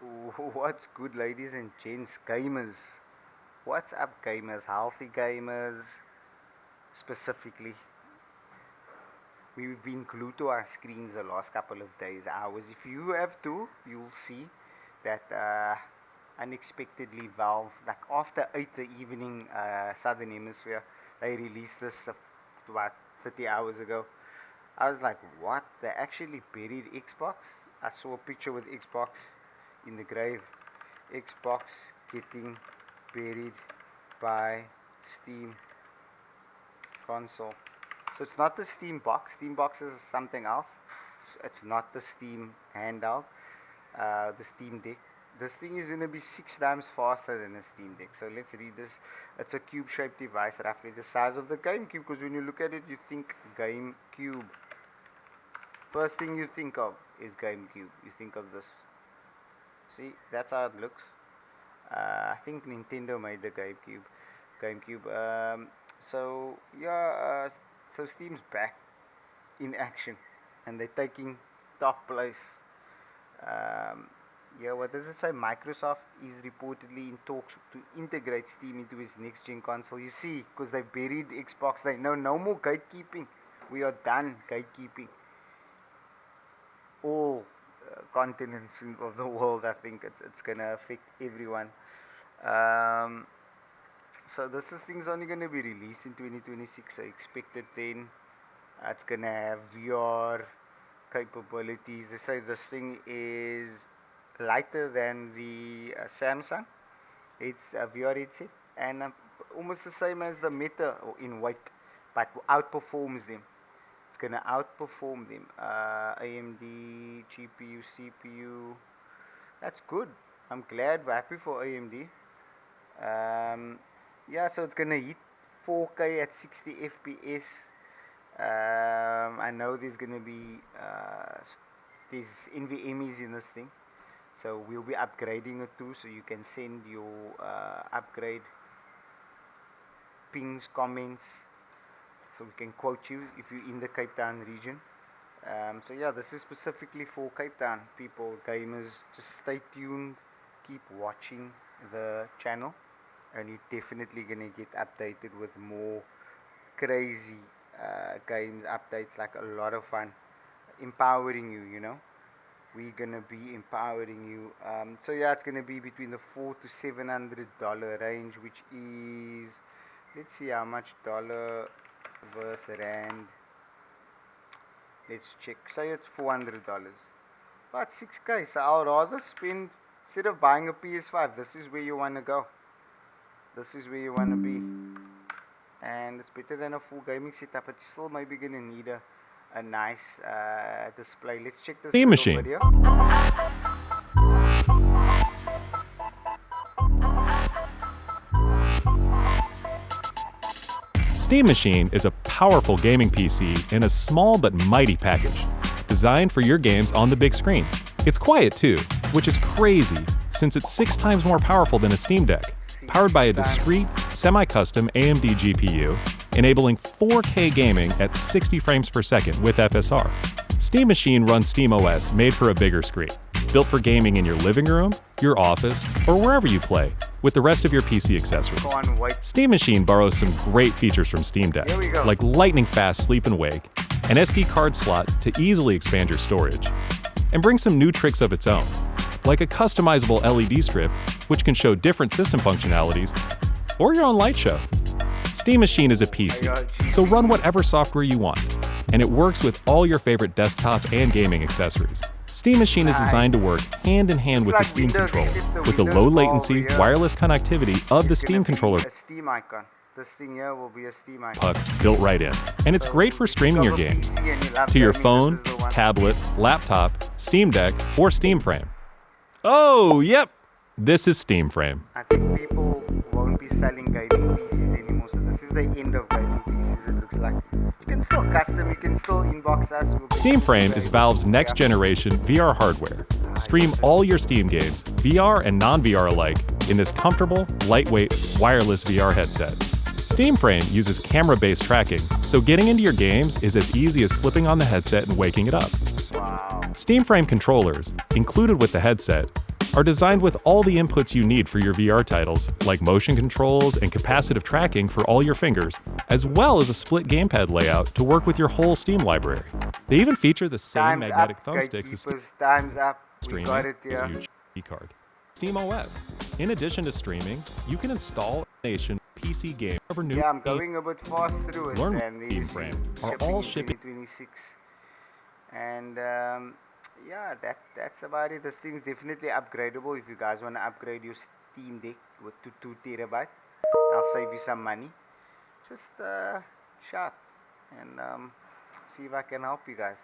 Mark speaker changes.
Speaker 1: What's good, ladies and gents, gamers? What's up, gamers? Healthy gamers, specifically. We've been glued to our screens the last couple of days, hours. If you have too, you'll see that unexpectedly Valve, like after 8 the evening, Southern Hemisphere, they released this about 30 hours ago. I was like, what? They actually buried Xbox? I saw a picture with Xbox in the grave. Xbox getting buried by Steam console. So it's not the Steam box. Steam box is something else. It's not the Steam handheld, the Steam Deck. This thing is going to be 6 times faster than a Steam Deck. So let's read this. It's a cube-shaped device, roughly the size of the GameCube, because when you look at it, you think GameCube. First thing you think of is GameCube. You think of this. See, that's how it looks. I think Nintendo made the GameCube. So yeah, so Steam's back in action, and they're taking top place. Yeah, what does it say? Microsoft is reportedly in talks to integrate Steam into its next-gen console. You see, because they buried Xbox, they no more gatekeeping. We are done gatekeeping. All continents of the world. I think it's gonna affect everyone. So thing's only gonna be released in 2026. I expect it then. It's gonna have VR capabilities. They say this thing is lighter than the Samsung. It's a VR headset and almost the same as the Meta in weight, but outperforms them. It's gonna outperform them. AMD, GPU, CPU. That's good. I'm glad, we're happy for AMD. Yeah, so it's gonna hit 4K at 60 FPS. I know there's gonna be these NVMe's in this thing, so we'll be upgrading it too. So you can send your upgrade pings, comments, so we can quote you if you're in the Cape Town region. So yeah, this is specifically for Cape Town people, gamers. Just stay tuned, keep watching the channel, and you're definitely gonna get updated with more crazy games updates, like a lot of fun, empowering you, you know. We're gonna be empowering you. So yeah, it's gonna be between the $400 to $700 range, which is, let's see how much dollar versus rand. Let's check. Say it's $400, about 6K. So I'll rather spend, instead of buying a PS5, this is where you want to go. This is where you want to be, and it's better than a full gaming setup, but you're still maybe gonna need a nice display. Let's check this
Speaker 2: Steam Machine.
Speaker 1: video.
Speaker 2: Steam Machine is a powerful gaming PC in a small but mighty package, designed for your games on the big screen. It's quiet too, which is crazy since it's 6 times more powerful than a Steam Deck, powered by a discrete, semi-custom AMD GPU, enabling 4K gaming at 60 frames per second with FSR. Steam Machine runs SteamOS made for a bigger screen, built for gaming in your living room, your office, or wherever you play, with the rest of your PC accessories. Steam Machine borrows some great features from Steam Deck, like lightning-fast sleep and wake, an SD card slot to easily expand your storage, and brings some new tricks of its own, like a customizable LED strip, which can show different system functionalities, or your own light show. Steam Machine is a PC, so run whatever software you want, and it works with all your favorite desktop and gaming accessories. Steam Machine is designed to work hand in hand with the Steam controller, with the low latency wireless connectivity of the Steam controller
Speaker 1: A Steam icon. This thing here will be a Steam icon.
Speaker 2: puck built right in. And it's great for streaming your games to your phone, tablet, laptop, Steam Deck, or Steam Frame. Oh, yep, this is Steam Frame.
Speaker 1: I think people won't be selling gaming PCs anymore, so this is the end of gaming PCs, it looks like. You can still custom, you can still inbox us.
Speaker 2: Steam Frame is Valve's next generation VR hardware. Stream all your Steam games, VR and non-VR alike, in this comfortable, lightweight, wireless VR headset. Steam Frame uses camera-based tracking, so getting into your games is as easy as slipping on the headset and waking it up.
Speaker 1: Wow.
Speaker 2: Steam Frame controllers, included with the headset, are designed with all the inputs you need for your VR titles, like motion controls and capacitive tracking for all your fingers, as well as a split gamepad layout to work with your whole Steam library. They even feature the same
Speaker 1: Time's
Speaker 2: magnetic
Speaker 1: up,
Speaker 2: thumbsticks as
Speaker 1: gatekeepers. Time's up. We got
Speaker 2: streaming
Speaker 1: it
Speaker 2: as a
Speaker 1: here.
Speaker 2: UGC card. Steam OS. In addition to streaming, you can install a nation PC game over new
Speaker 1: Yeah, I'm going a bit fast through it.
Speaker 2: Learn
Speaker 1: And
Speaker 2: Steam
Speaker 1: you see
Speaker 2: Frame are
Speaker 1: shipping
Speaker 2: all
Speaker 1: in
Speaker 2: shipping
Speaker 1: 2026. And yeah, that's about it. This thing's definitely upgradable if you guys want to upgrade your Steam Deck with to 2 TB. I'll save you some money. Just shout and see if I can help you guys.